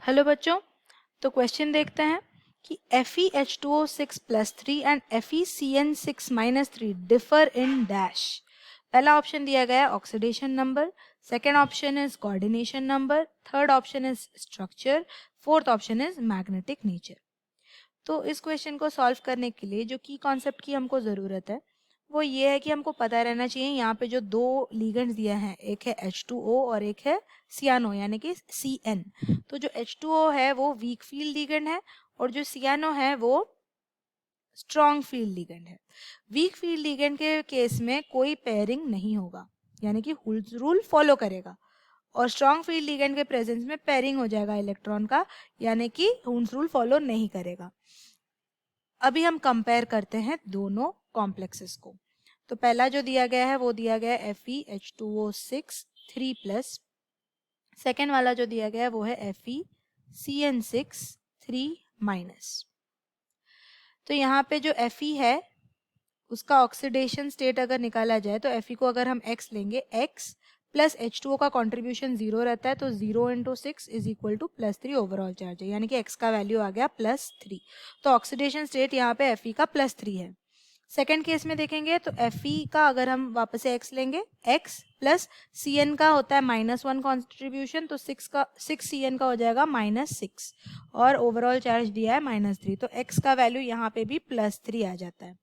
Hello बच्चों, तो question देखते हैं कि FeH2O6 plus 3 and FeCN6 minus 3 differ in dash. पहला ऑप्शन दिया गया है oxidation number, second option is coordination number, third option is structure, fourth option is magnetic nature. तो इस क्वेश्चन को सॉल्व करने के लिए जो की कॉन्सेप्ट की हमको ज़रूरत है वो ये है कि हमको पता रहना चाहिए यहाँ पे जो दो लिगेंड्स दिया है, एक है H2O और एक है सियानो यानी कि CN। तो जो H2O है वो वीक फील्ड लिगेंड है और जो सियानो है वो स्ट्रॉन्ग फील्ड लिगेंड है। वीक फील्ड लिगेंड के केस में कोई पेयरिंग नहीं होगा यानी कि हुल्स रूल फॉलो करेगा, और स्ट्रॉन्ग फील्ड लिगेंड के प्रेजेंस में पेयरिंग हो जाएगा इलेक्ट्रॉन का यानी कि हुल्स रूल फॉलो नहीं करेगा। अभी हम कंपेयर करते हैं दोनों कॉम्प्लेक्सेस को। तो पहला जो दिया गया है वो दिया गया है FeH2O6 3+, सेकेंड वाला जो दिया गया है वो है FeCN6 3-। तो यहाँ पे जो Fe है उसका ऑक्सीडेशन स्टेट अगर निकाला जाए तो Fe को अगर हम x लेंगे, x प्लस H2O का कॉन्ट्रीब्यूशन 0 रहता है, तो 0 into 6 is equal to +3 overall charge है यानी कि x का वैल्यू आ गया +3। तो ऑक्सीडेशन स्टेट यहाँ पे Fe का +3 है। सेकेंड केस में देखेंगे तो Fe का अगर हम वापस से x लेंगे, x प्लस Cn का होता है -1 कॉन्ट्रीब्यूशन, तो 6 Cn का हो जाएगा -6 और ओवरऑल चार्ज दिया है -3, तो x का वैल्यू यहाँ पे भी +3 आ जाता है।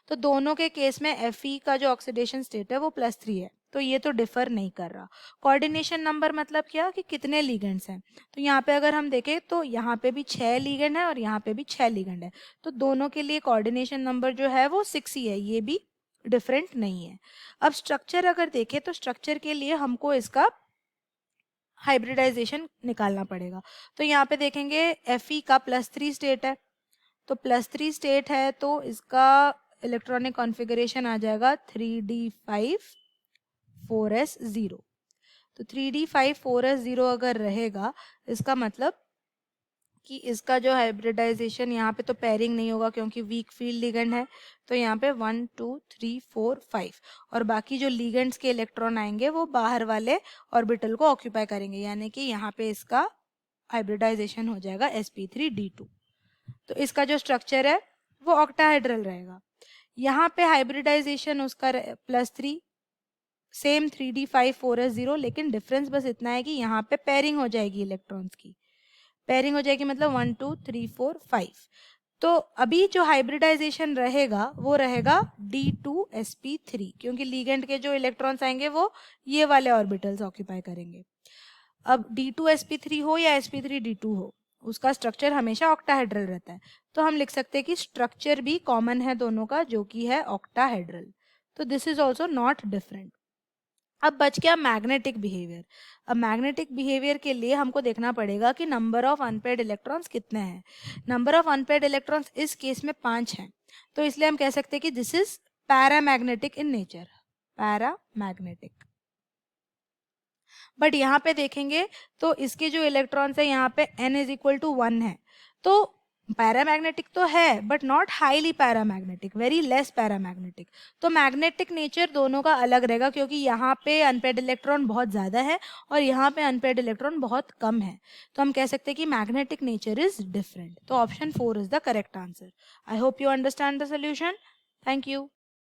तो दोनों के केस में Fe का जो ऑक्सीडेशन स्टेट है वो +3 है, तो ये तो डिफर नहीं कर रहा। कोऑर्डिनेशन नंबर मतलब क्या कि कितने लिगेंड्स हैं, तो यहाँ पे अगर हम देखें तो यहाँ पे भी 6 लिगेंड है और यहाँ पे भी 6 लिगेंड है, तो दोनों के लिए कोऑर्डिनेशन नंबर जो है वो 6 ही है, ये भी डिफरेंट नहीं है। अब स्ट्रक्चर अगर देखें तो स्ट्रक्चर के लिए हमको इसका हाइब्रिडाइजेशन निकालना पड़ेगा। तो यहाँ पे देखेंगे Fe का +3 स्टेट है, तो +3 स्टेट है तो इसका इलेक्ट्रॉनिक कॉन्फ़िगरेशन आ जाएगा 3d5 4s0। तो 3d5 4s0 अगर रहेगा इसका मतलब कि इसका जो हाइब्रिडाइजेशन यहाँ पे तो पेयरिंग नहीं होगा क्योंकि वीक फील्ड लिगेंड है, तो यहाँ पे 1 2 3 4 5 और बाकी जो लिगेंड्स के इलेक्ट्रॉन आएंगे वो बाहर वाले ऑर्बिटल को ऑक्यूपाई करेंगे यानी कि यहाँ पे इसका हाइब्रिडाइजेशन हो जाएगा sp3d2। तो इसका जो स्ट्रक्चर है वो ऑक्टाहेड्रल रहेगा। यहाँ पे हाइब्रिडाइजेशन उसका +3, सेम 3d5 4s0, लेकिन डिफरेंस बस इतना है कि यहाँ पे पेयरिंग हो जाएगी, इलेक्ट्रॉन्स की पेयरिंग हो जाएगी, मतलब 1 2 3 4 5। तो अभी जो हाइब्रिडाइजेशन रहेगा वो रहेगा D2sp3 क्योंकि लिगेंड के जो इलेक्ट्रॉन्स आएंगे वो ये वाले ऑर्बिटल्स ऑक्यूपाई करेंगे। अब D2sp3 हो या sp3d2 हो, उसका स्ट्रक्चर हमेशा ऑक्टाहेड्रल रहता है, तो हम लिख सकते हैं कि स्ट्रक्चर भी कॉमन है दोनों का जो कि है ऑक्टाहेड्रल। तो this is also not different. अब बच गया मैग्नेटिक बिहेवियर। अब मैग्नेटिक बिहेवियर के लिए हमको देखना पड़ेगा कि नंबर ऑफ अनपेयर्ड इलेक्ट्रॉन्स कितने हैं। नंबर ऑफ अनपेयर्ड इलेक्ट्रॉन्स इस केस में 5 हैं, तो इसलिए हम कह सकते हैं कि this is paramagnetic in nature, paramagnetic. But यहाँ पे देखेंगे तो इसके जो इलेक्ट्रॉन्स है यहाँ पे n इज इक्वल टू 1 है, तो पैरामैग्नेटिक तो है but not highly paramagnetic, very less paramagnetic. तो मैग्नेटिक नेचर दोनों का अलग रहेगा क्योंकि यहाँ पे अनपेयर्ड इलेक्ट्रॉन बहुत ज़्यादा है और यहाँ पे अनपेयर्ड इलेक्ट्रॉन बहुत कम है, तो हम कह सकते हैं कि मैग्नेटिक नेचर इज डिफरेंट। तो option 4 is the correct answer. I hope you understand the solution. Thank you.